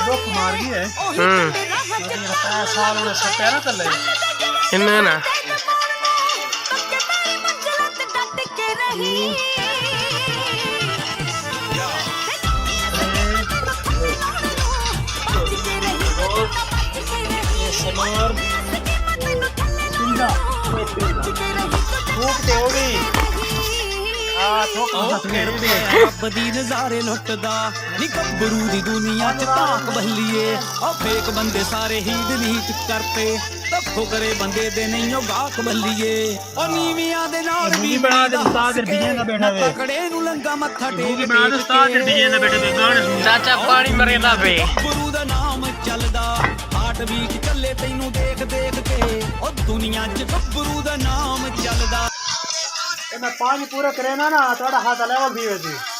दुख मार गई है साल होने से पहले कर ले इन्हें ना बदी नजारे लुटदा नी गब्बरू दी दुनिया च ताक बल्लिए ओ फेक बंदे सारे ही डिलीट करते तफो करे बंदे दे नहीं ओ गाक बल्लिए ओ नीवियां दे नाल भी बना दे उस्ताद डीजे दा बैठा वे पकड़े नु लंगा मत्था टेक बना दे उस्ताद डीजे दा बैठे वे गाने चाचा पानी मरेदा पे गब्बरू दा नाम चलदा हार्ट बीट चले तैनू देख देख के ओ दुनिया च गब्बरू दा नाम चलदा मैं पानी पूरा करे ना थोड़ा हाथ लेवल भी वैसे